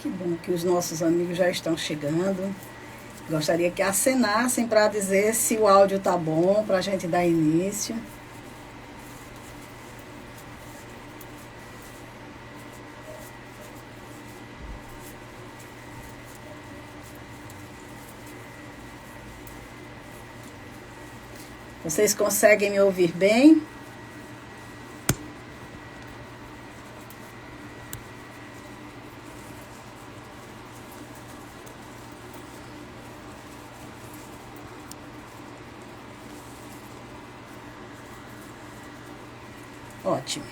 Que bom que os nossos amigos já estão chegando. Gostaria que acenassem para dizer se o áudio tá bom, para a gente dar início. Vocês conseguem me ouvir bem? Ótimo.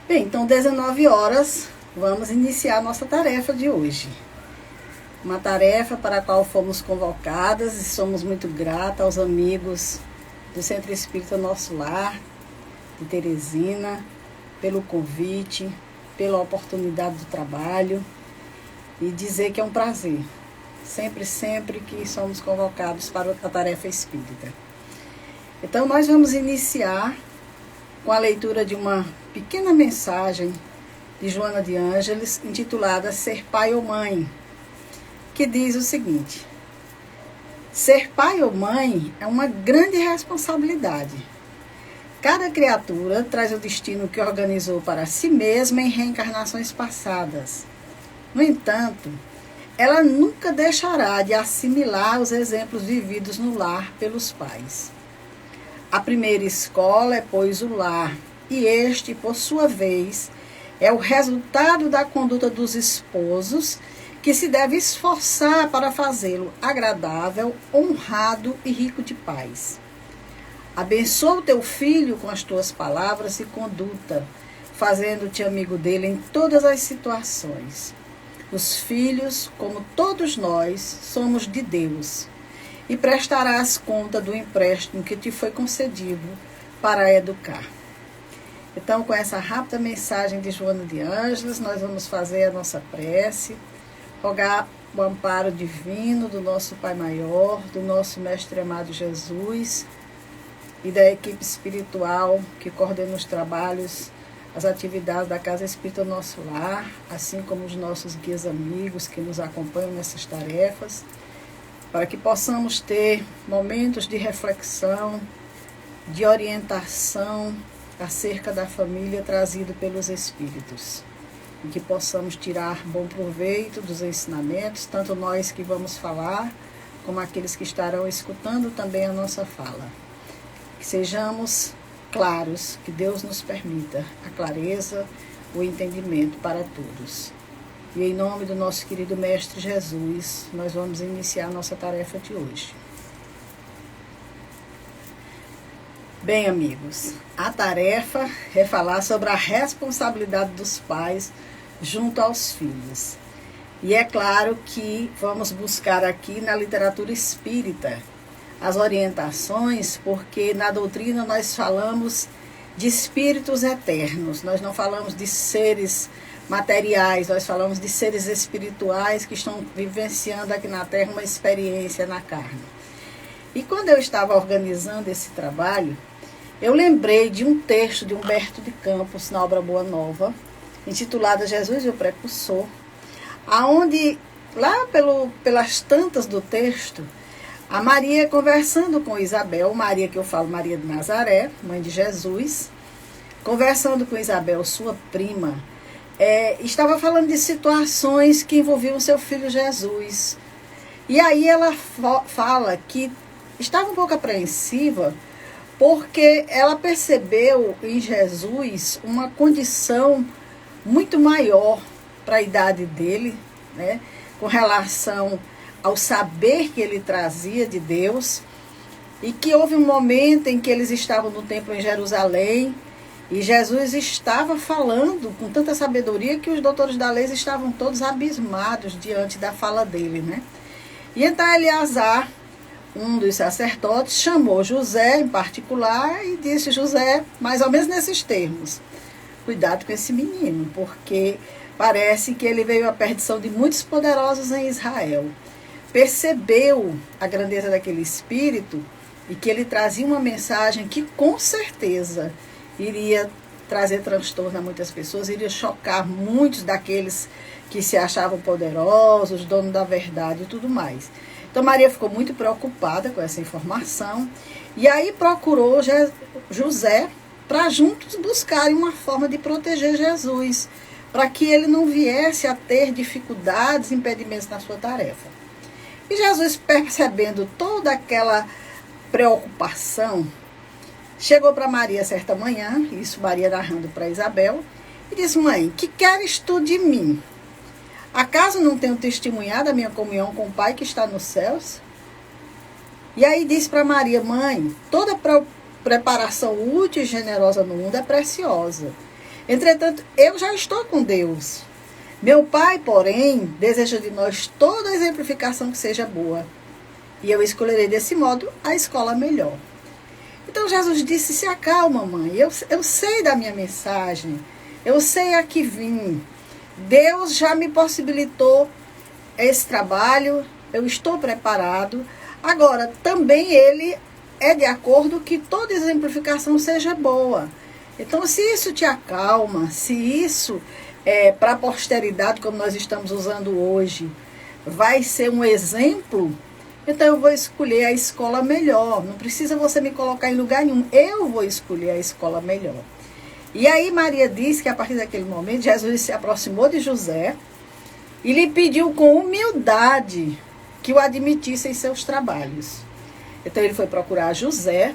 Bem, então 19 horas, vamos iniciar a nossa tarefa de hoje. Uma tarefa para a qual fomos convocadas e somos muito gratas aos amigos do Centro Espírita Nosso Lar, de Teresina, pelo convite, pela oportunidade do trabalho e dizer que é um prazer, sempre que somos convocados para a tarefa espírita. Então nós vamos iniciar com a leitura de uma pequena mensagem de Joana de Ângeles, intitulada Ser Pai ou Mãe, que diz o seguinte: ser pai ou mãe é uma grande responsabilidade. Cada criatura traz o destino que organizou para si mesma em reencarnações passadas. No entanto, ela nunca deixará de assimilar os exemplos vividos no lar pelos pais. A primeira escola é, pois, o lar, e este, por sua vez, é o resultado da conduta dos esposos, que se deve esforçar para fazê-lo agradável, honrado e rico de paz. Abençoa o teu filho com as tuas palavras e conduta, fazendo-te amigo dele em todas as situações. Os filhos, como todos nós, somos de Deus, e prestarás conta do empréstimo que te foi concedido para educar. Então, com essa rápida mensagem de Joana de Ângeles, nós vamos fazer a nossa prece, rogar o amparo divino do nosso Pai Maior, do nosso Mestre amado Jesus e da equipe espiritual que coordena os trabalhos, as atividades da Casa Espírita Nosso Lar, assim como os nossos guias amigos que nos acompanham nessas tarefas, para que possamos ter momentos de reflexão, de orientação acerca da família trazido pelos Espíritos. E que possamos tirar bom proveito dos ensinamentos, tanto nós que vamos falar, como aqueles que estarão escutando também a nossa fala. Que sejamos claros, que Deus nos permita a clareza, o entendimento para todos. E em nome do nosso querido Mestre Jesus, nós vamos iniciar a nossa tarefa de hoje. Bem, amigos, a tarefa é falar sobre a responsabilidade dos pais junto aos filhos. E é claro que vamos buscar aqui na literatura espírita as orientações, porque na doutrina nós falamos de espíritos eternos, nós não falamos de seres materiais, nós falamos de seres espirituais que estão vivenciando aqui na Terra uma experiência na carne. E quando eu estava organizando esse trabalho, eu lembrei de um texto de Humberto de Campos, na obra Boa Nova, intitulada Jesus e o Precursor, aonde, lá pelas tantas do texto, a Maria conversando com Isabel, Maria que eu falo, Maria de Nazaré, mãe de Jesus, conversando com Isabel, sua prima, estava falando de situações que envolviam seu filho Jesus. E aí ela fala que estava um pouco apreensiva, porque ela percebeu em Jesus uma condição muito maior para a idade dele, né, com relação ao saber que ele trazia de Deus, e que houve um momento em que eles estavam no templo em Jerusalém, e Jesus estava falando com tanta sabedoria que os doutores da lei estavam todos abismados diante da fala dele, né? E então Eleazar, um dos sacerdotes, chamou José em particular e disse: José, mais ou menos nesses termos: cuidado com esse menino, porque parece que ele veio à perdição de muitos poderosos em Israel. Percebeu a grandeza daquele espírito e que ele trazia uma mensagem que com certeza iria trazer transtorno a muitas pessoas, iria chocar muitos daqueles que se achavam poderosos, donos da verdade e tudo mais. Então Maria ficou muito preocupada com essa informação e aí procurou José para juntos buscarem uma forma de proteger Jesus, para que ele não viesse a ter dificuldades, impedimentos na sua tarefa. E Jesus, percebendo toda aquela preocupação, chegou para Maria certa manhã, isso Maria narrando para Isabel, e disse: mãe, que queres tu de mim? Acaso não tenho testemunhado a minha comunhão com o Pai que está nos céus? E aí disse para Maria: mãe, toda preparação útil e generosa no mundo é preciosa. Entretanto, eu já estou com Deus. Meu Pai, porém, deseja de nós toda a exemplificação que seja boa. E eu escolherei desse modo a escola melhor. Então Jesus disse: se acalma, mãe. Eu sei da minha mensagem. Eu sei a que vim. Deus já me possibilitou esse trabalho. Eu estou preparado. Agora, também Ele é de acordo que toda exemplificação seja boa. Então, se isso te acalma, se isso para a posteridade, como nós estamos usando hoje, vai ser um exemplo, então eu vou escolher a escola melhor. Não precisa você me colocar em lugar nenhum. Eu vou escolher a escola melhor. E aí Maria diz que a partir daquele momento, Jesus se aproximou de José e lhe pediu com humildade que o admitisse em seus trabalhos. Então ele foi procurar José,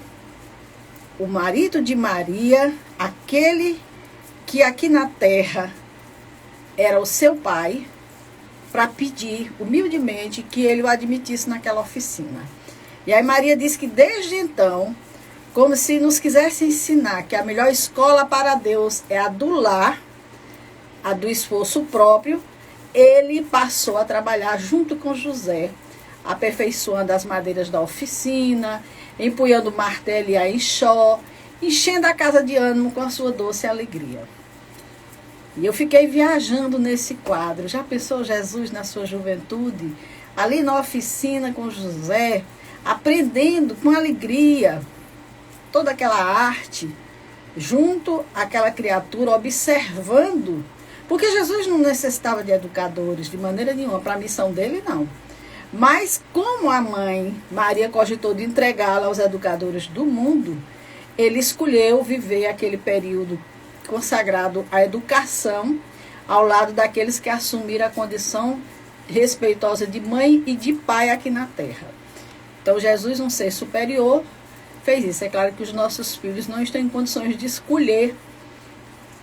o marido de Maria, aquele que aqui na terra era o seu pai, para pedir humildemente que ele o admitisse naquela oficina. E aí Maria disse que desde então, como se nos quisesse ensinar que a melhor escola para Deus é a do lar, a do esforço próprio, ele passou a trabalhar junto com José, aperfeiçoando as madeiras da oficina, empunhando o martelo e a enxó, enchendo a casa de ânimo com a sua doce alegria. E eu fiquei viajando nesse quadro. Já pensou Jesus na sua juventude, ali na oficina com José, aprendendo com alegria toda aquela arte, junto àquela criatura, observando, porque Jesus não necessitava de educadores de maneira nenhuma, para a missão dele não. Mas como a mãe, Maria, cogitou de entregá-la aos educadores do mundo, ele escolheu viver aquele período consagrado à educação, ao lado daqueles que assumiram a condição respeitosa de mãe e de pai aqui na terra. Então Jesus, um ser superior, fez isso. É claro que os nossos filhos não estão em condições de escolher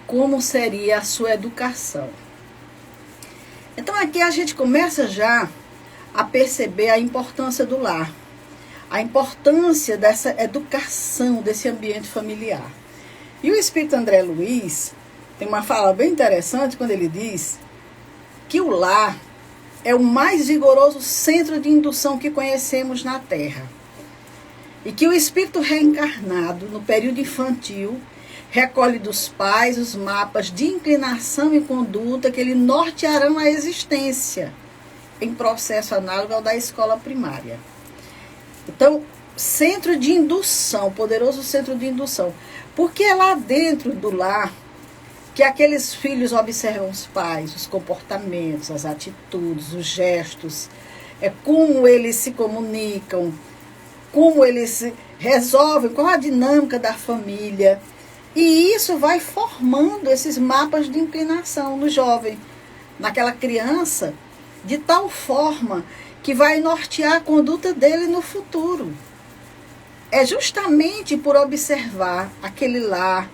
como seria a sua educação. Então aqui a gente começa já a perceber a importância do lar, a importância dessa educação, desse ambiente familiar. E o Espírito André Luiz tem uma fala bem interessante quando ele diz que o lar é o mais vigoroso centro de indução que conhecemos na Terra. E que o espírito reencarnado, no período infantil, recolhe dos pais os mapas de inclinação e conduta que lhe nortearão a existência, em processo análogo ao da escola primária. Então, centro de indução, poderoso centro de indução. Porque é lá dentro do lar que aqueles filhos observam os pais, os comportamentos, as atitudes, os gestos, como eles se comunicam, como eles resolvem, qual a dinâmica da família. E isso vai formando esses mapas de inclinação no jovem, naquela criança, de tal forma que vai nortear a conduta dele no futuro. É justamente por observar aquele lar,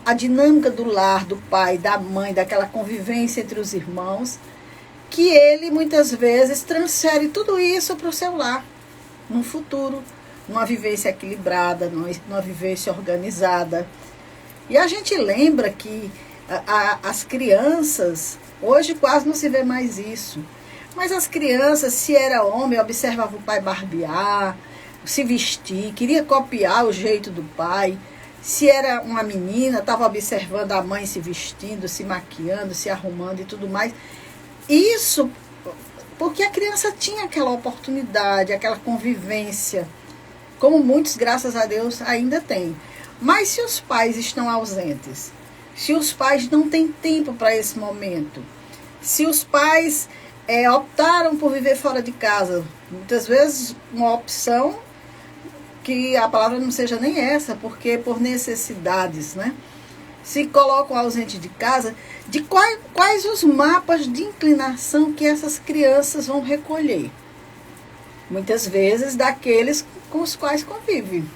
a dinâmica do lar, do pai, da mãe, daquela convivência entre os irmãos, que ele muitas vezes transfere tudo isso para o seu lar, no futuro, numa vivência equilibrada, numa vivência organizada. E a gente lembra que as crianças, hoje quase não se vê mais isso, mas as crianças, se era homem, observava o pai barbear, se vestir, queria copiar o jeito do pai. Se era uma menina, estava observando a mãe se vestindo, se maquiando, se arrumando e tudo mais. Isso porque a criança tinha aquela oportunidade, aquela convivência, como muitos, graças a Deus, ainda têm. Mas se os pais estão ausentes, se os pais não têm tempo para esse momento, se os pais optaram por viver fora de casa, muitas vezes uma opção que a palavra não seja nem essa, porque por necessidades, né? Se colocam ausente de casa, de quais os mapas de inclinação que essas crianças vão recolher? Muitas vezes daqueles com os quais convivem.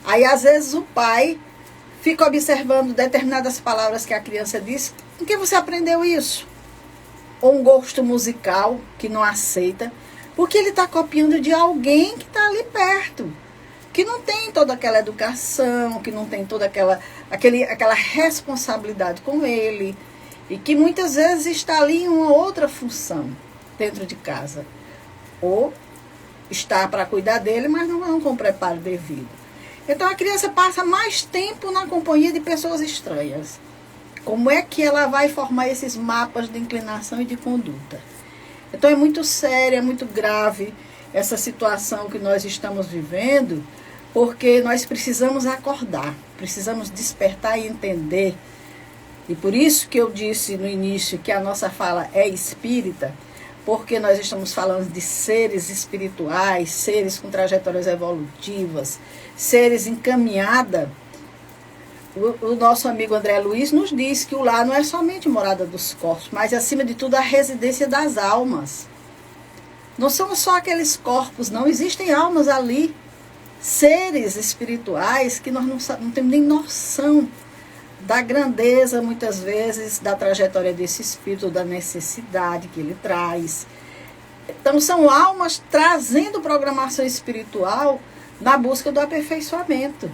Aí às vezes o pai fica observando determinadas palavras que a criança diz. Em que você aprendeu isso? Ou um gosto musical que não aceita, porque ele está copiando de alguém que está ali perto, que não tem toda aquela educação, que não tem toda aquela responsabilidade com ele, e que muitas vezes está ali em uma outra função dentro de casa. Ou está para cuidar dele, mas não com o preparo devido. Então a criança passa mais tempo na companhia de pessoas estranhas. Como é que ela vai formar esses mapas de inclinação e de conduta? Então é muito séria, é muito grave essa situação que nós estamos vivendo, porque nós precisamos acordar, precisamos despertar e entender. E por isso que eu disse no início que a nossa fala é espírita, porque nós estamos falando de seres espirituais, seres com trajetórias evolutivas, seres encaminhados. O nosso amigo André Luiz nos diz que o lar não é somente morada dos corpos, mas acima de tudo a residência das almas. Não são só aqueles corpos, não, existem almas ali, seres espirituais que nós não temos nem noção da grandeza, muitas vezes, da trajetória desse espírito, da necessidade que ele traz. Então, são almas trazendo programação espiritual na busca do aperfeiçoamento.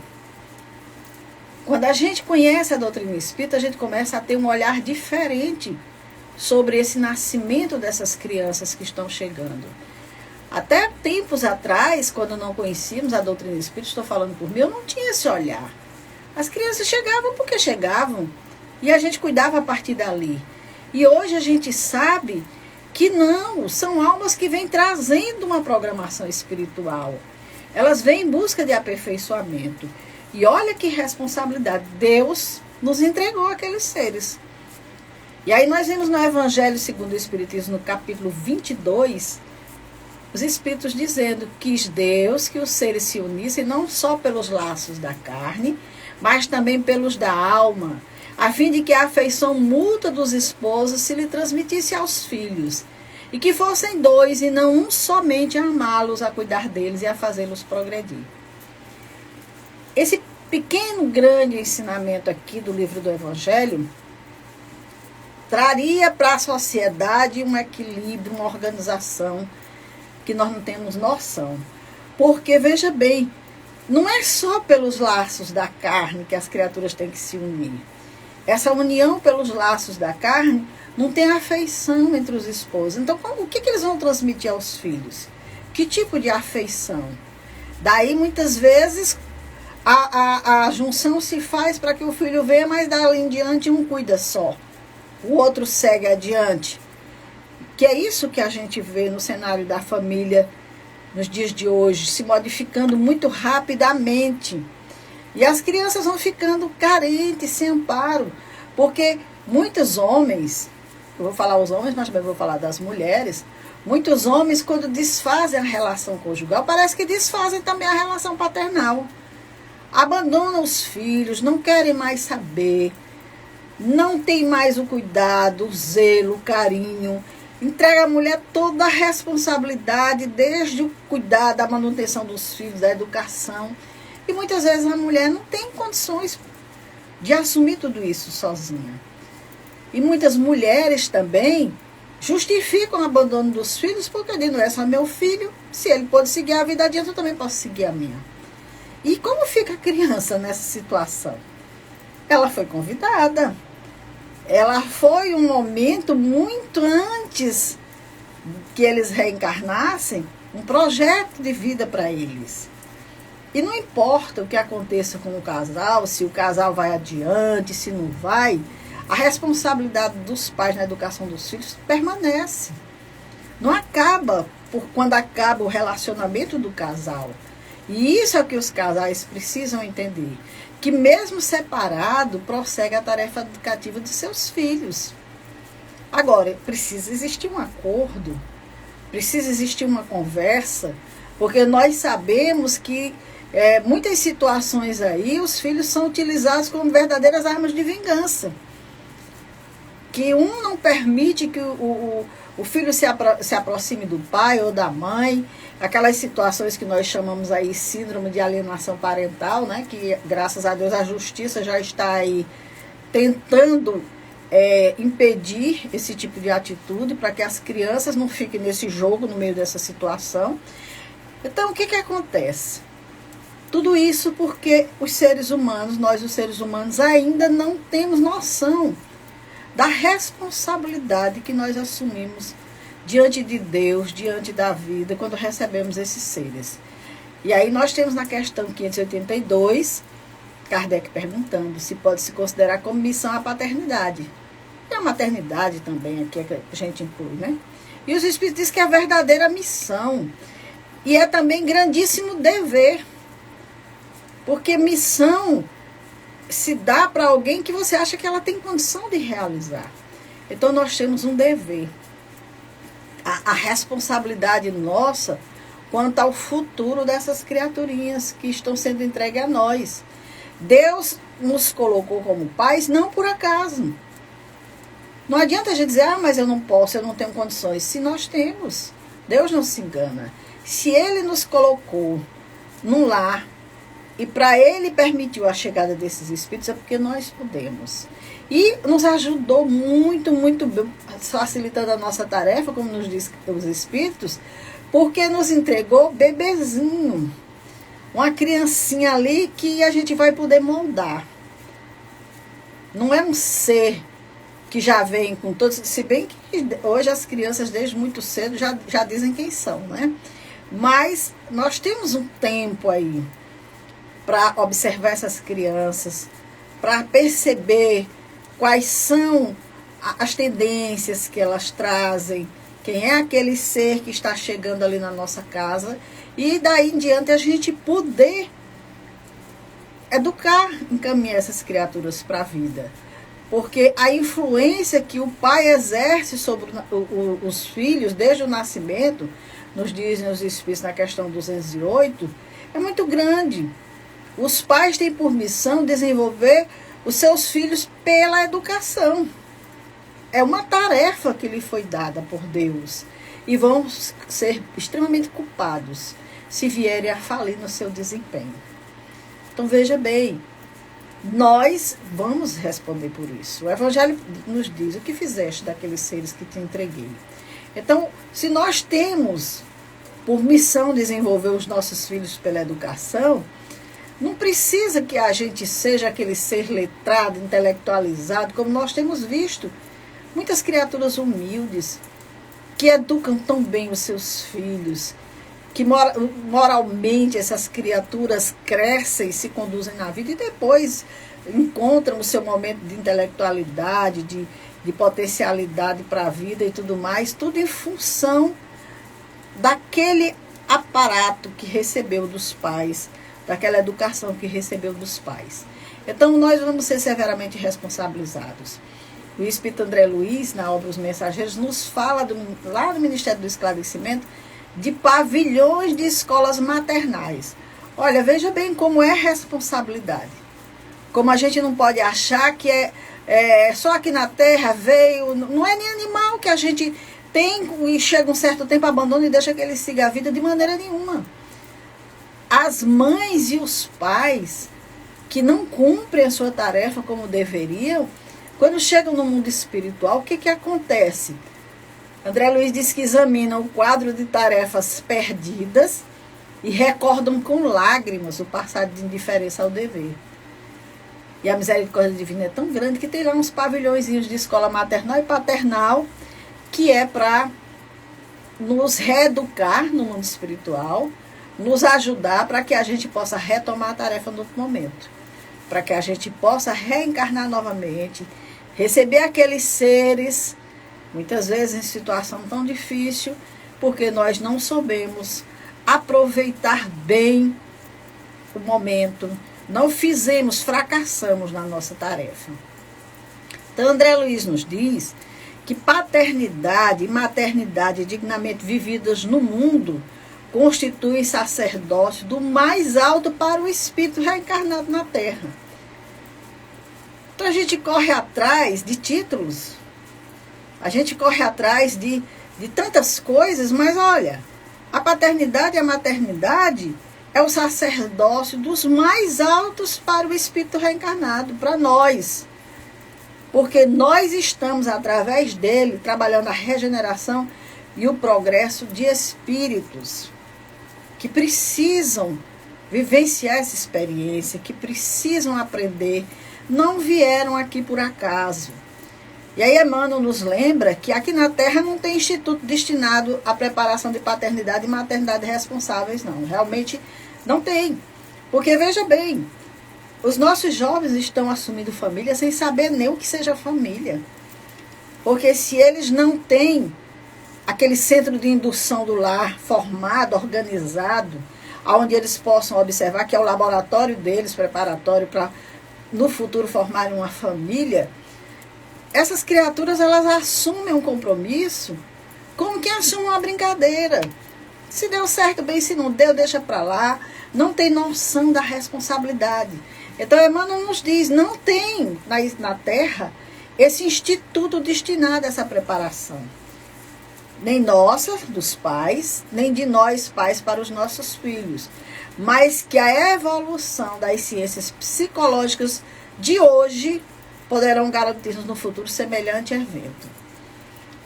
Quando a gente conhece a doutrina espírita, a gente começa a ter um olhar diferente sobre esse nascimento dessas crianças que estão chegando. Até tempos atrás, quando não conhecíamos a doutrina espírita, estou falando por mim, eu não tinha esse olhar. As crianças chegavam porque chegavam, e a gente cuidava a partir dali. E hoje a gente sabe que não, são almas que vêm trazendo uma programação espiritual. Elas vêm em busca de aperfeiçoamento. E olha que responsabilidade, Deus nos entregou aqueles seres. E aí nós vemos no Evangelho segundo o Espiritismo, no capítulo 22, os Espíritos dizendo que quis Deus que os seres se unissem não só pelos laços da carne, mas também pelos da alma, a fim de que a afeição mútua dos esposos se lhe transmitisse aos filhos, e que fossem dois e não um somente a amá-los, a cuidar deles e a fazê-los progredir. Esse pequeno, grande ensinamento aqui do livro do Evangelho traria para a sociedade um equilíbrio, uma organização que nós não temos noção. Porque, veja bem, não é só pelos laços da carne que as criaturas têm que se unir. Essa união pelos laços da carne não tem afeição entre os esposos. Então, o que eles vão transmitir aos filhos? Que tipo de afeição? Daí, muitas vezes, a junção se faz para que o filho venha, mas dali em diante um cuida só. O outro segue adiante. Que é isso que a gente vê no cenário da família nos dias de hoje, se modificando muito rapidamente. E as crianças vão ficando carentes, sem amparo, porque muitos homens, eu vou falar os homens, mas também vou falar das mulheres, muitos homens, quando desfazem a relação conjugal, parece que desfazem também a relação paternal. Abandonam os filhos, não querem mais saber, não tem mais o cuidado, o zelo, o carinho. Entrega à mulher toda a responsabilidade, desde o cuidado, da manutenção dos filhos, da educação. E muitas vezes a mulher não tem condições de assumir tudo isso sozinha. E muitas mulheres também justificam o abandono dos filhos, porque ele não é só meu filho, se ele pode seguir a vida adiante, eu também posso seguir a minha. E como fica a criança nessa situação? Ela foi convidada. Ela foi um momento muito antes que eles reencarnassem, um projeto de vida para eles. E não importa o que aconteça com o casal, se o casal vai adiante, se não vai, a responsabilidade dos pais na educação dos filhos permanece. Não acaba quando acaba o relacionamento do casal. E isso é o que os casais precisam entender. que mesmo separado, prossegue a tarefa educativa de seus filhos. Agora, precisa existir um acordo, precisa existir uma conversa, porque nós sabemos que muitas situações aí, os filhos são utilizados como verdadeiras armas de vingança. Que um não permite que o filho se aproxime do pai ou da mãe, aquelas situações que nós chamamos aí síndrome de alienação parental, né? Que graças a Deus a justiça já está aí tentando impedir esse tipo de atitude para que as crianças não fiquem nesse jogo no meio dessa situação. Então o que acontece? Tudo isso porque os seres humanos, nós os seres humanos ainda não temos noção da responsabilidade que nós assumimos diante de Deus, diante da vida, quando recebemos esses seres. E aí nós temos na questão 582, Kardec perguntando se pode se considerar como missão a paternidade. E a maternidade também, aqui a gente inclui, né? E os Espíritos dizem que é a verdadeira missão. E é também grandíssimo dever. Porque missão se dá para alguém que você acha que ela tem condição de realizar. Então nós temos um dever. A responsabilidade nossa quanto ao futuro dessas criaturinhas que estão sendo entregues a nós. Deus nos colocou como pais não por acaso. Não adianta a gente dizer, mas eu não posso, eu não tenho condições. Se nós temos, Deus não se engana. Se Ele nos colocou num lar, e para Ele permitiu a chegada desses espíritos, é porque nós podemos. E nos ajudou muito, muito bem, facilitando a nossa tarefa, como nos diz os espíritos, porque nos entregou bebezinho. Uma criancinha ali que a gente vai poder moldar. Não é um ser que já vem com todos, se bem que hoje as crianças desde muito cedo já dizem quem são, né? Mas nós temos um tempo aí para observar essas crianças, para perceber quais são as tendências que elas trazem, quem é aquele ser que está chegando ali na nossa casa, e daí em diante a gente poder educar, encaminhar essas criaturas para a vida. Porque a influência que o pai exerce sobre os filhos desde o nascimento, nos dizem os Espíritos na questão 208, é muito grande. Os pais têm por missão desenvolver os seus filhos pela educação. É uma tarefa que lhe foi dada por Deus. E vão ser extremamente culpados se vierem a falir no seu desempenho. Então veja bem, nós vamos responder por isso. O Evangelho nos diz, o que fizeste daqueles seres que te entreguei? Então, se nós temos por missão desenvolver os nossos filhos pela educação, não precisa que a gente seja aquele ser letrado, intelectualizado, como nós temos visto. Muitas criaturas humildes, que educam tão bem os seus filhos, que moralmente essas criaturas crescem e se conduzem na vida e depois encontram o seu momento de intelectualidade, de potencialidade para a vida e tudo mais, tudo em função daquele aparato que recebeu dos pais, daquela educação que recebeu dos pais. Então, nós vamos ser severamente responsabilizados. O Espírito André Luiz, na obra Os Mensageiros, nos fala, lá no Ministério do Esclarecimento, de pavilhões de escolas maternais. Olha, veja bem como é responsabilidade. Como a gente não pode achar que só aqui na Terra veio... Não é nem animal que a gente tem e chega um certo tempo, abandona e deixa que ele siga a vida de maneira nenhuma. As mães e os pais que não cumprem a sua tarefa como deveriam, quando chegam no mundo espiritual, o que acontece? André Luiz diz que examinam o quadro de tarefas perdidas e recordam com lágrimas o passado de indiferença ao dever. E a misericórdia divina é tão grande que tem lá uns pavilhõezinhos de escola maternal e paternal, que é para nos reeducar no mundo espiritual, nos ajudar para que a gente possa retomar a tarefa no outro momento, para que a gente possa reencarnar novamente, receber aqueles seres, muitas vezes em situação tão difícil, porque nós não soubemos aproveitar bem o momento, não fizemos, fracassamos na nossa tarefa. Então, André Luiz nos diz que paternidade e maternidade dignamente vividas no mundo constituem sacerdócio do mais alto para o espírito reencarnado na Terra. Então a gente corre atrás de títulos, a gente corre atrás de tantas coisas, mas olha, a paternidade e a maternidade é o sacerdócio dos mais altos para o espírito reencarnado, para nós. Porque nós estamos, através dele, trabalhando a regeneração e o progresso de espíritos que precisam vivenciar essa experiência, que precisam aprender, não vieram aqui por acaso. E aí Emmanuel nos lembra que aqui na Terra não tem instituto destinado à preparação de paternidade e maternidade responsáveis, não. Realmente não tem. Porque, veja bem, os nossos jovens estão assumindo família sem saber nem o que seja família. Porque se eles não têm aquele centro de indução do lar formado, organizado, onde eles possam observar que é o laboratório deles, preparatório para, no futuro, formarem uma família, essas criaturas, elas assumem um compromisso como quem assume uma brincadeira. Se deu certo, bem, se não deu, deixa para lá. Não tem noção da responsabilidade. Então, Emmanuel nos diz, não tem na Terra esse instituto destinado a essa preparação. Nem nossa, dos pais, nem de nós, pais, para os nossos filhos. Mas que a evolução das ciências psicológicas de hoje poderão garantir-nos no futuro semelhante evento.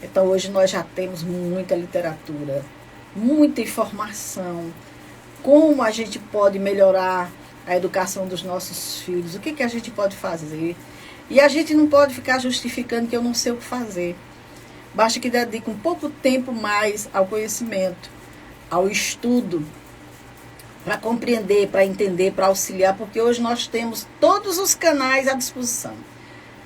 Então, hoje nós já temos muita literatura, muita informação, como a gente pode melhorar a educação dos nossos filhos, o que a gente pode fazer. E a gente não pode ficar justificando que eu não sei o que fazer. Basta que dedique um pouco tempo mais ao conhecimento, ao estudo, para compreender, para entender, para auxiliar, porque hoje nós temos todos os canais à disposição.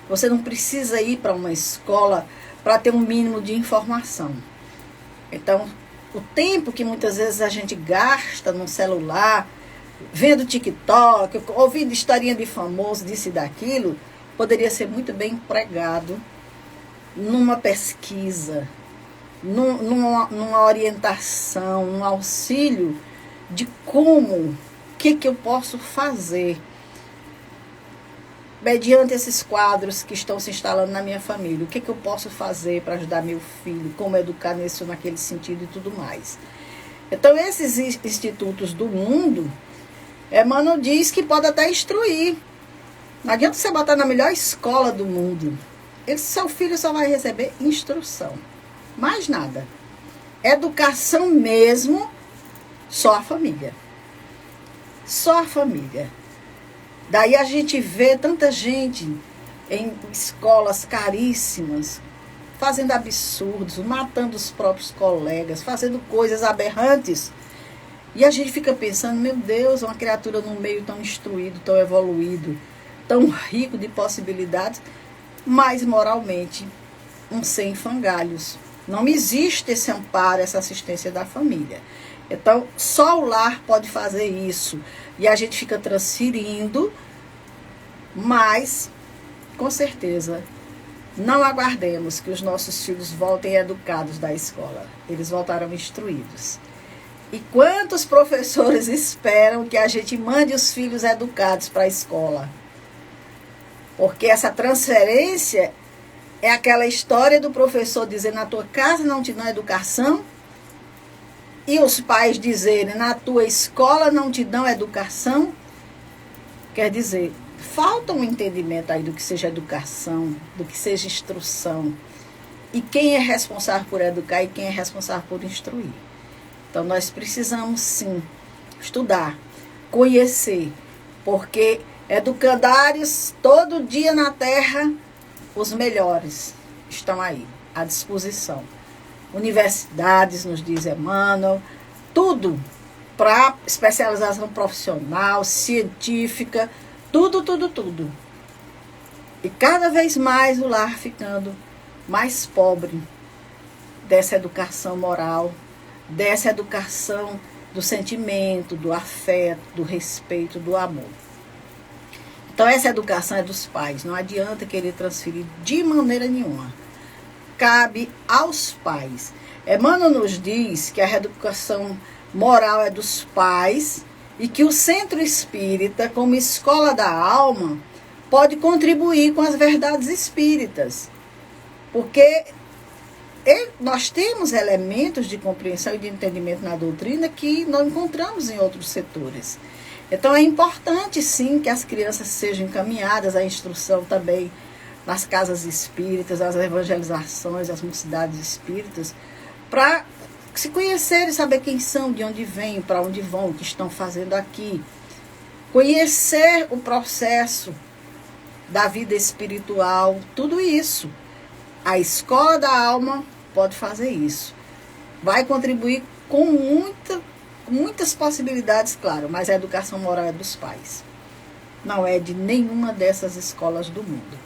Você não precisa ir para uma escola para ter um mínimo de informação. Então, o tempo que muitas vezes a gente gasta no celular, vendo TikTok, ouvindo historinha de famoso, disso e daquilo, poderia ser muito bem empregado numa pesquisa, numa orientação, num auxílio de como, o que eu posso fazer mediante esses quadros que estão se instalando na minha família. O que eu posso fazer para ajudar meu filho, como educar nesse ou naquele sentido e tudo mais. Então, esses institutos do mundo, Emmanuel diz que pode até instruir. Não adianta você botar na melhor escola do mundo. Seu filho só vai receber instrução. Mais nada. Educação mesmo, só a família. Só a família. Daí a gente vê tanta gente em escolas caríssimas, fazendo absurdos, matando os próprios colegas, fazendo coisas aberrantes. E a gente fica pensando, meu Deus, uma criatura num meio tão instruído, tão evoluído, tão rico de possibilidades, mas moralmente um sem frangalhos. Não existe esse amparo, essa assistência da família. Então, só o lar pode fazer isso. E a gente fica transferindo, mas, com certeza, não aguardemos que os nossos filhos voltem educados da escola. Eles voltarão instruídos. E quantos professores esperam que a gente mande os filhos educados para a escola? Porque essa transferência é aquela história do professor dizer, na tua casa não te dão educação, e os pais dizerem, na tua escola não te dão educação. Quer dizer, falta um entendimento aí do que seja educação, do que seja instrução. E quem é responsável por educar e quem é responsável por instruir. Então, nós precisamos, sim, estudar, conhecer, porque educandários, todo dia na Terra, os melhores estão aí, à disposição. Universidades, nos diz Emmanuel, tudo para especialização profissional, científica, tudo. E cada vez mais o lar ficando mais pobre dessa educação moral, dessa educação do sentimento, do afeto, do respeito, do amor. Então essa educação é dos pais, não adianta querer transferir de maneira nenhuma. Cabe aos pais. Emmanuel nos diz que a educação moral é dos pais e que o centro espírita, como escola da alma, pode contribuir com as verdades espíritas. Porque nós temos elementos de compreensão e de entendimento na doutrina que não encontramos em outros setores. Então é importante sim que as crianças sejam encaminhadas à instrução também nas casas espíritas, às evangelizações, às mocidades espíritas, para se conhecerem, saber quem são, de onde vêm, para onde vão, o que estão fazendo aqui. Conhecer o processo da vida espiritual, tudo isso. A escola da alma pode fazer isso. Vai contribuir com muitas possibilidades, claro, mas a educação moral é dos pais. Não é de nenhuma dessas escolas do mundo.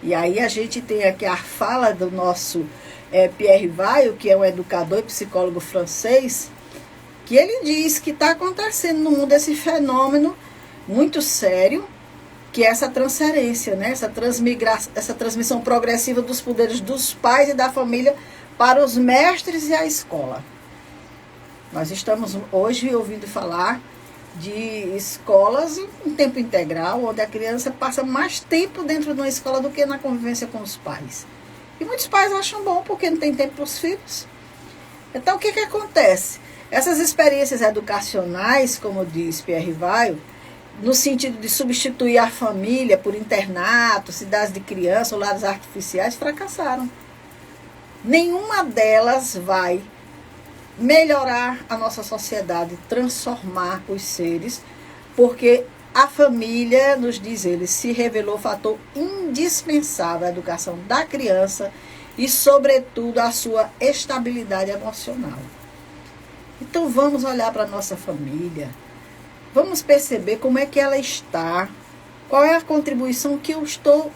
E aí a gente tem aqui a fala do nosso Pierre Weil, que é um educador e psicólogo francês, que ele diz que está acontecendo no mundo esse fenômeno muito sério, que é essa transferência, né? Essa transmissão progressiva dos poderes dos pais e da família para os mestres e a escola. Nós estamos hoje ouvindo falar de escolas em tempo integral, onde a criança passa mais tempo dentro de uma escola do que na convivência com os pais. E muitos pais acham bom porque não tem tempo para os filhos. Então, o que acontece? Essas experiências educacionais, como diz Pierre Weil, no sentido de substituir a família por internato, cidades de criança ou lares artificiais, fracassaram. Nenhuma delas vai melhorar a nossa sociedade, transformar os seres, porque a família, nos diz ele, se revelou fator indispensável à educação da criança e, sobretudo, à sua estabilidade emocional. Então, vamos olhar para a nossa família, vamos perceber como é que ela está, qual é a contribuição que eu estou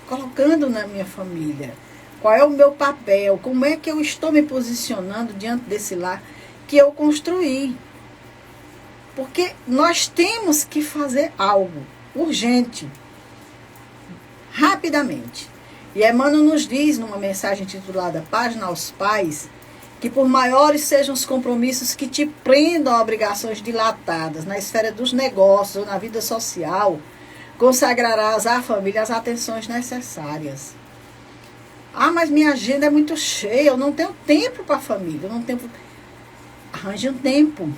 colocando na minha família, qual é o meu papel, como é que eu estou me posicionando diante desse lar que eu construí. Porque nós temos que fazer algo urgente, rapidamente. E Emmanuel nos diz, numa mensagem titulada Página aos Pais, que por maiores sejam os compromissos que te prendam a obrigações dilatadas na esfera dos negócios ou na vida social, consagrarás à família as atenções necessárias. Ah, mas minha agenda é muito cheia, eu não tenho tempo para a família, eu não tenho... Arranje um tempo.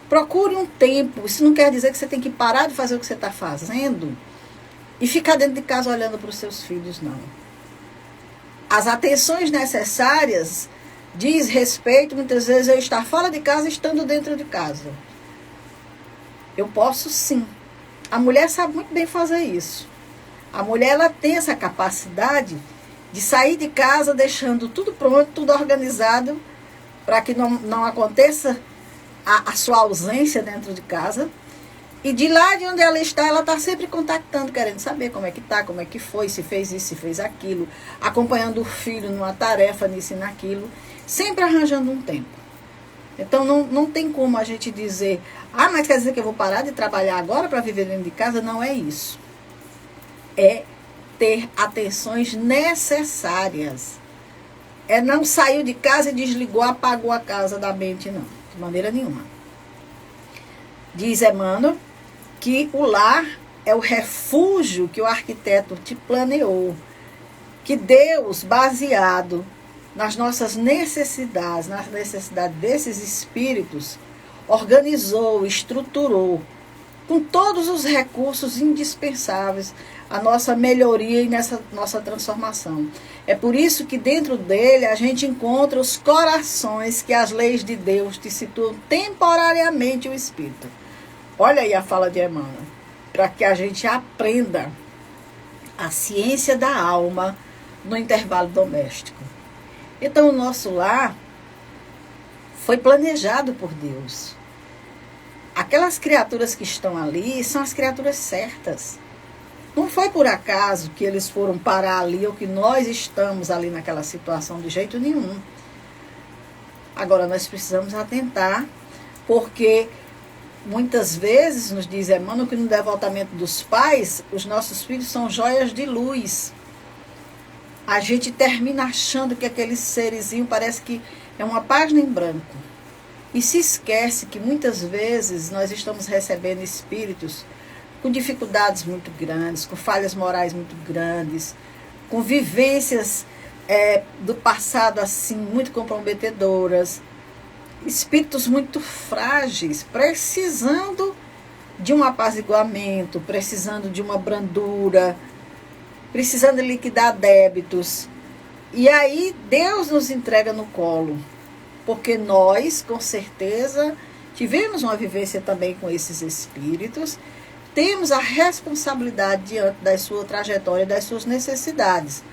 Procure um tempo. Isso não quer dizer que você tem que parar de fazer o que você está fazendo e ficar dentro de casa olhando para os seus filhos, não. As atenções necessárias diz respeito, muitas vezes, eu estar fora de casa estando dentro de casa. Eu posso sim. A mulher sabe muito bem fazer isso. A mulher, ela tem essa capacidade de sair de casa deixando tudo pronto, tudo organizado, para que não aconteça a sua ausência dentro de casa. E de lá de onde ela está sempre contactando, querendo saber como é que está, como é que foi, se fez isso, se fez aquilo, acompanhando o filho numa tarefa, nisso e naquilo, sempre arranjando um tempo. Então não tem como a gente dizer, mas quer dizer que eu vou parar de trabalhar agora para viver dentro de casa? Não é isso. É ter atenções necessárias. É não saiu de casa e desligou, apagou a casa da mente, não. De maneira nenhuma. Diz Emmanuel que o lar é o refúgio que o arquiteto te planeou. Que Deus, baseado nas nossas necessidades, nas necessidades desses espíritos, organizou, estruturou, com todos os recursos indispensáveis a nossa melhoria e nessa nossa transformação. É por isso que dentro dele a gente encontra os corações que as leis de Deus te situam temporariamente o espírito. Olha aí a fala de Emmanuel, para que a gente aprenda a ciência da alma no intervalo doméstico. Então o nosso lar foi planejado por Deus. Aquelas criaturas que estão ali são as criaturas certas. Não foi por acaso que eles foram parar ali ou que nós estamos ali naquela situação de jeito nenhum. Agora nós precisamos atentar, porque muitas vezes, nos diz Emmanuel, que no devotamento dos pais, os nossos filhos são joias de luz. A gente termina achando que aquele serzinho parece que é uma página em branco. E se esquece que muitas vezes nós estamos recebendo espíritos com dificuldades muito grandes, com falhas morais muito grandes, com vivências do passado assim muito comprometedoras, espíritos muito frágeis, precisando de um apaziguamento, precisando de uma brandura, precisando liquidar débitos. E aí Deus nos entrega no colo, porque nós, com certeza, tivemos uma vivência também com esses espíritos, temos a responsabilidade diante da sua trajetória, das suas necessidades.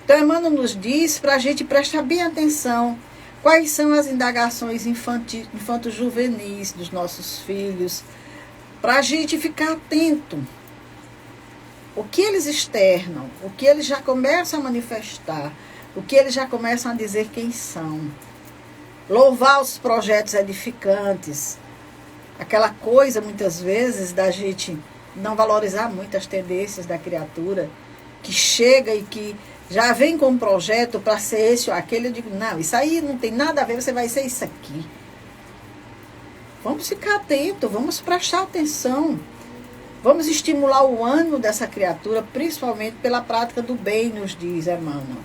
Então, Emmanuel nos diz para a gente prestar bem atenção quais são as indagações infanto-juvenis dos nossos filhos, para a gente ficar atento. O que eles externam, o que eles já começam a manifestar, o que eles já começam a dizer quem são. Louvar os projetos edificantes. Aquela coisa, muitas vezes, da gente não valorizar muito as tendências da criatura, que chega e que já vem com um projeto para ser esse ou aquele. Eu digo, não, isso aí não tem nada a ver, você vai ser isso aqui. Vamos ficar atentos, vamos prestar atenção. Vamos estimular o ânimo dessa criatura, principalmente pela prática do bem, nos diz Emmanuel.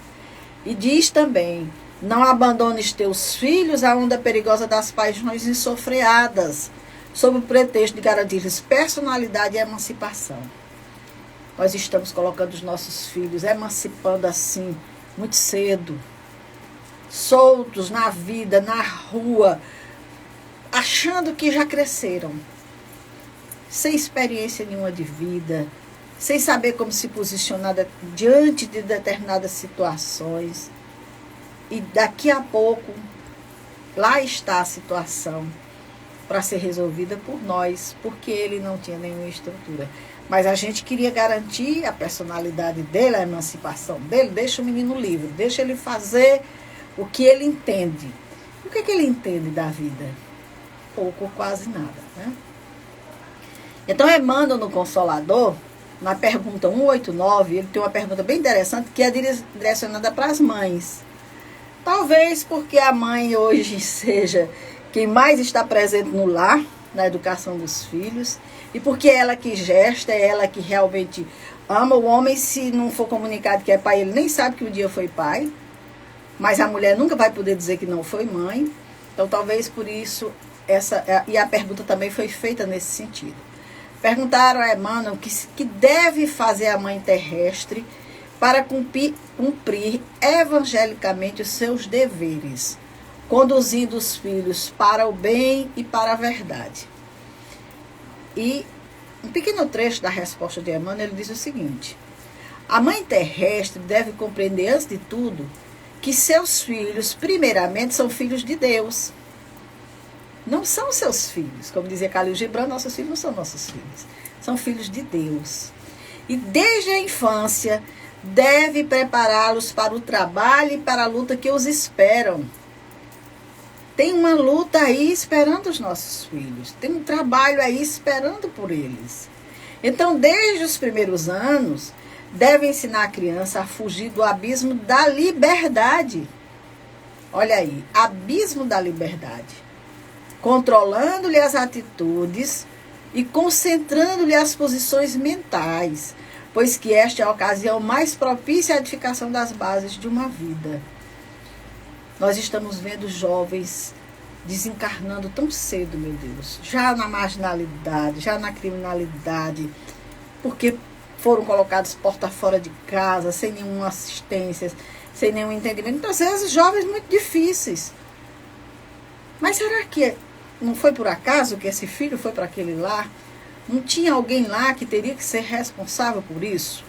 E diz também, não abandones teus filhos à onda perigosa das paixões insofreadas, sob o pretexto de garantir-lhes personalidade e emancipação. Nós estamos colocando os nossos filhos, emancipando assim, muito cedo, soltos na vida, na rua, achando que já cresceram, sem experiência nenhuma de vida, sem saber como se posicionar diante de determinadas situações. E daqui a pouco, lá está a situação para ser resolvida por nós, porque ele não tinha nenhuma estrutura. Mas a gente queria garantir a personalidade dele, a emancipação dele. Deixa o menino livre, deixa ele fazer o que ele entende. O que ele entende da vida? Pouco ou quase nada, né? Então, Emmanuel, no Consolador, na pergunta 189, ele tem uma pergunta bem interessante que é direcionada para as mães. Talvez porque a mãe hoje seja quem mais está presente no lar, na educação dos filhos, e porque é ela que gesta, é ela que realmente ama. O homem, se não for comunicado que é pai, ele nem sabe que um dia foi pai, mas a mulher nunca vai poder dizer que não foi mãe. Então, talvez por isso, e a pergunta também foi feita nesse sentido. Perguntaram a Emmanuel que deve fazer a mãe terrestre para cumprir evangelicamente os seus deveres, conduzindo os filhos para o bem e para a verdade. E um pequeno trecho da resposta de Emmanuel, ele diz o seguinte: a mãe terrestre deve compreender, antes de tudo, que seus filhos, primeiramente, são filhos de Deus. Não são seus filhos. Como dizia Khalil Gibran, nossos filhos não são nossos filhos. São filhos de Deus. E desde a infância, deve prepará-los para o trabalho e para a luta que os esperam. Tem uma luta aí esperando os nossos filhos. Tem um trabalho aí esperando por eles. Então, desde os primeiros anos, deve ensinar a criança a fugir do abismo da liberdade. Olha aí, abismo da liberdade. Controlando-lhe as atitudes e concentrando-lhe as posições mentais, pois que esta é a ocasião mais propícia à edificação das bases de uma vida. Nós estamos vendo jovens desencarnando tão cedo, meu Deus, já na marginalidade, já na criminalidade, porque foram colocados porta fora de casa, sem nenhuma assistência, sem nenhum entendimento. Então, às vezes, jovens muito difíceis. Mas será que não foi por acaso que esse filho foi para aquele lar? Não tinha alguém lá que teria que ser responsável por isso?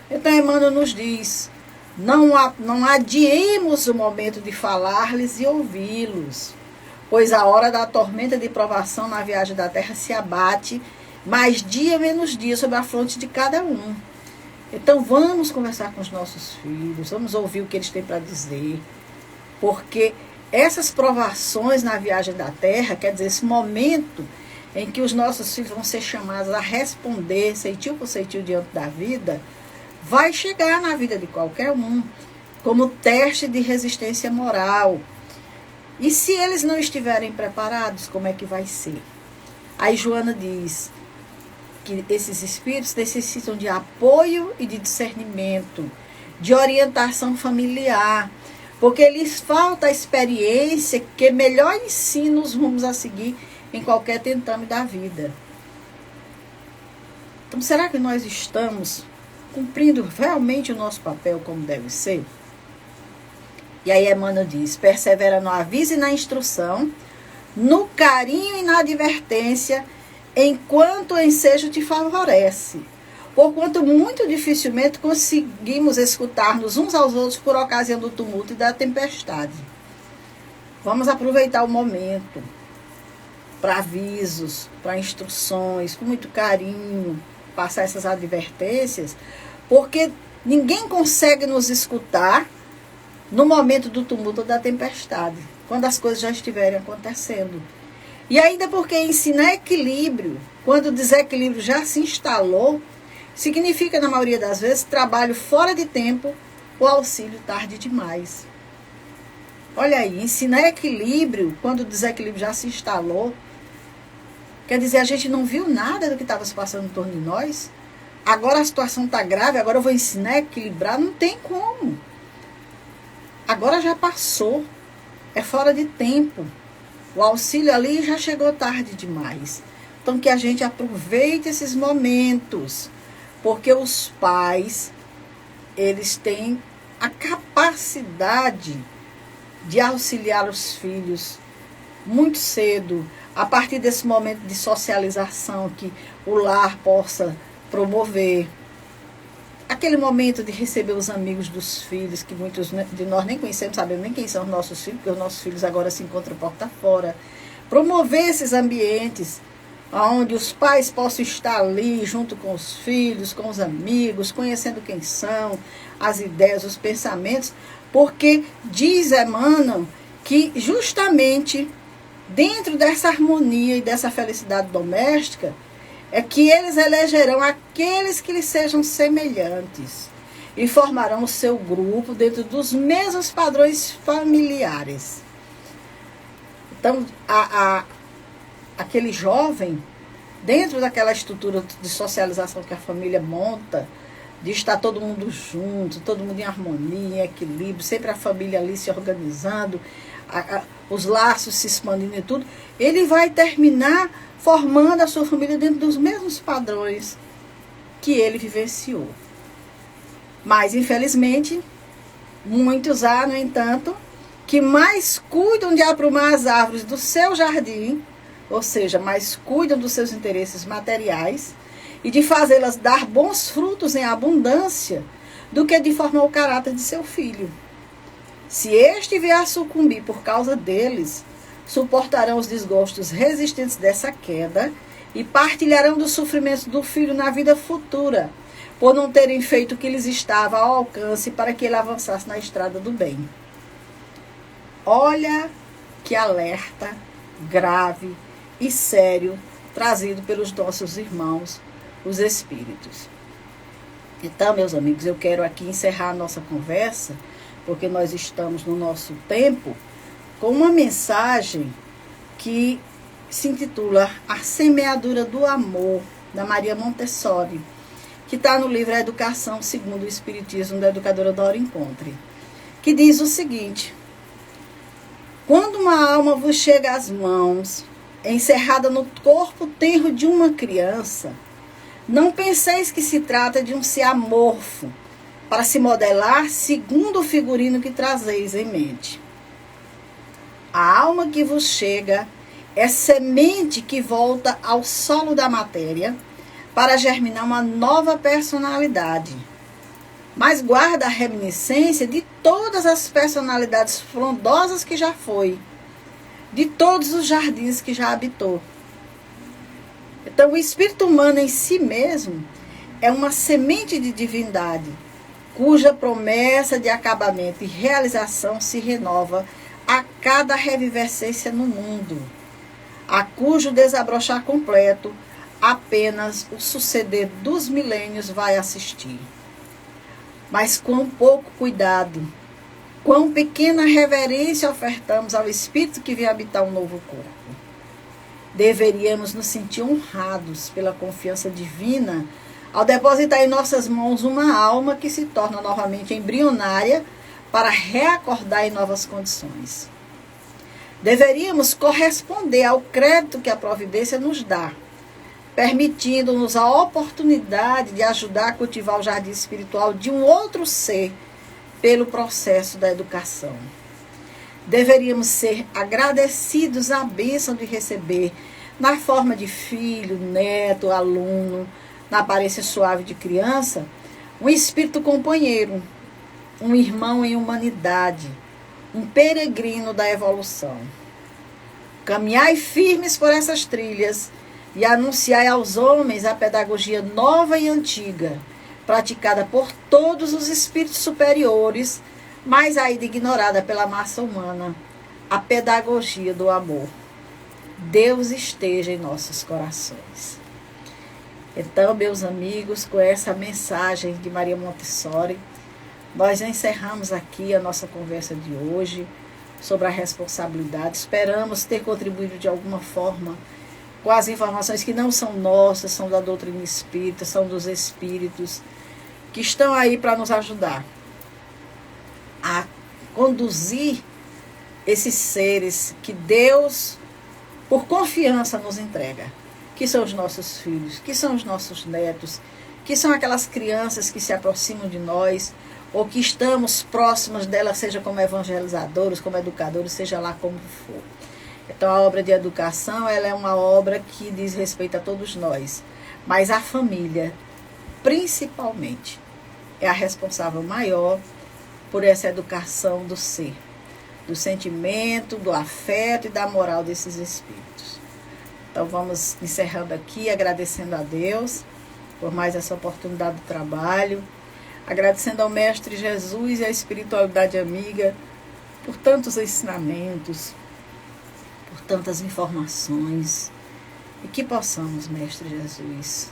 Então, Emmanuel nos diz, não adiemos o momento de falar-lhes e ouvi-los, pois a hora da tormenta de provação na viagem da terra se abate, mais dia menos dia, sobre a fronte de cada um. Então, vamos conversar com os nossos filhos, vamos ouvir o que eles têm para dizer, porque essas provações na viagem da Terra, quer dizer, esse momento em que os nossos filhos vão ser chamados a responder ceitil por ceitil diante da vida, vai chegar na vida de qualquer um, como teste de resistência moral. E se eles não estiverem preparados, como é que vai ser? Aí Joana diz que esses espíritos necessitam de apoio e de discernimento, de orientação familiar, porque lhes falta a experiência que melhor ensina os rumos a seguir em qualquer tentame da vida. Então, será que nós estamos cumprindo realmente o nosso papel como deve ser? E aí Emmanuel diz: persevera no aviso e na instrução, no carinho e na advertência, enquanto o ensejo te favorece. Porquanto muito dificilmente conseguimos escutar-nos uns aos outros por ocasião do tumulto e da tempestade. Vamos aproveitar o momento para avisos, para instruções, com muito carinho, passar essas advertências, porque ninguém consegue nos escutar no momento do tumulto ou da tempestade, quando as coisas já estiverem acontecendo. E ainda porque ensinar equilíbrio, quando o desequilíbrio já se instalou, significa, na maioria das vezes, trabalho fora de tempo ou auxílio tarde demais. Olha aí, ensinar equilíbrio, quando o desequilíbrio já se instalou, quer dizer, a gente não viu nada do que estava se passando em torno de nós. Agora a situação está grave, agora eu vou ensinar a equilibrar, não tem como. Agora já passou, é fora de tempo. O auxílio ali já chegou tarde demais. Então que a gente aproveite esses momentos, porque os pais, eles têm a capacidade de auxiliar os filhos muito cedo, a partir desse momento de socialização que o lar possa promover. Aquele momento de receber os amigos dos filhos, que muitos de nós nem conhecemos, sabemos nem quem são os nossos filhos, porque os nossos filhos agora se encontram porta fora. Promover esses ambientes onde os pais possam estar ali junto com os filhos, com os amigos, conhecendo quem são, as ideias, os pensamentos, porque diz Emmanuel que justamente dentro dessa harmonia e dessa felicidade doméstica é que eles elegerão aqueles que lhes sejam semelhantes e formarão o seu grupo dentro dos mesmos padrões familiares. Então, aquele jovem, dentro daquela estrutura de socialização que a família monta, de estar todo mundo junto, todo mundo em harmonia, em equilíbrio, sempre a família ali se organizando, os laços se expandindo e tudo, ele vai terminar formando a sua família dentro dos mesmos padrões que ele vivenciou. Mas, infelizmente, muitos há, no entanto, que mais cuidam de aprumar as árvores do seu jardim, ou seja, mais cuidam dos seus interesses materiais e de fazê-las dar bons frutos em abundância, do que de formar o caráter de seu filho. Se este vier a sucumbir por causa deles, suportarão os desgostos resistentes dessa queda e partilharão dos sofrimentos do filho na vida futura, por não terem feito o que lhes estava ao alcance para que ele avançasse na estrada do bem. Olha que alerta grave e sério trazido pelos nossos irmãos, os espíritos. Então, meus amigos, eu quero aqui encerrar a nossa conversa, porque nós estamos no nosso tempo, com uma mensagem que se intitula A Semeadura do Amor, da Maria Montessori, que está no livro A Educação segundo o Espiritismo, da educadora Dora Encontre, que diz o seguinte: quando uma alma vos chega às mãos, encerrada no corpo tenro de uma criança, não penseis que se trata de um ser amorfo, para se modelar segundo o figurino que trazeis em mente. A alma que vos chega é semente que volta ao solo da matéria para germinar uma nova personalidade, mas guarda a reminiscência de todas as personalidades frondosas que já foi, de todos os jardins que já habitou. Então, o espírito humano em si mesmo é uma semente de divindade, cuja promessa de acabamento e realização se renova a cada revivescência no mundo, a cujo desabrochar completo apenas o suceder dos milênios vai assistir. Mas quão pouco cuidado, quão pequena reverência ofertamos ao Espírito que vem habitar um novo corpo. Deveríamos nos sentir honrados pela confiança divina ao depositar em nossas mãos uma alma que se torna novamente embrionária para reacordar em novas condições. Deveríamos corresponder ao crédito que a providência nos dá, permitindo-nos a oportunidade de ajudar a cultivar o jardim espiritual de um outro ser pelo processo da educação. Deveríamos ser agradecidos à bênção de receber, na forma de filho, neto, aluno, na aparência suave de criança, um espírito companheiro, um irmão em humanidade, um peregrino da evolução. Caminhai firmes por essas trilhas e anunciai aos homens a pedagogia nova e antiga, praticada por todos os espíritos superiores, mas ainda ignorada pela massa humana, a pedagogia do amor. Deus esteja em nossos corações. Então, meus amigos, com essa mensagem de Maria Montessori, nós encerramos aqui a nossa conversa de hoje sobre a responsabilidade. Esperamos ter contribuído de alguma forma com as informações que não são nossas, são da doutrina espírita, são dos espíritos, que estão aí para nos ajudar a conduzir esses seres que Deus, por confiança, nos entrega, que são os nossos filhos, que são os nossos netos, que são aquelas crianças que se aproximam de nós, ou que estamos próximos delas, seja como evangelizadores, como educadores, seja lá como for. Então, a obra de educação, ela é uma obra que diz respeito a todos nós, mas a família, principalmente, é a responsável maior por essa educação do ser, do sentimento, do afeto e da moral desses espíritos. Então, vamos encerrando aqui, agradecendo a Deus por mais essa oportunidade de trabalho, agradecendo ao Mestre Jesus e à espiritualidade amiga por tantos ensinamentos, por tantas informações, e que possamos, Mestre Jesus,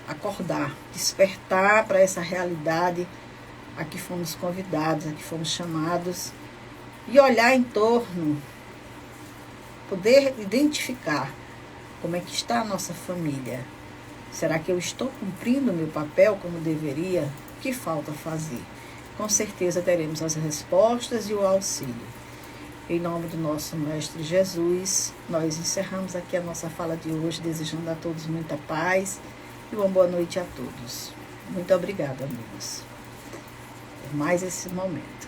acordar, despertar para essa realidade a que fomos convidados, a que fomos chamados, e olhar em torno, poder identificar como é que está a nossa família. Será que eu estou cumprindo o meu papel como deveria? O que falta fazer? Com certeza teremos as respostas e o auxílio. Em nome do nosso Mestre Jesus, nós encerramos aqui a nossa fala de hoje, desejando a todos muita paz e uma boa noite a todos. Muito obrigada, amigos, por mais esse momento.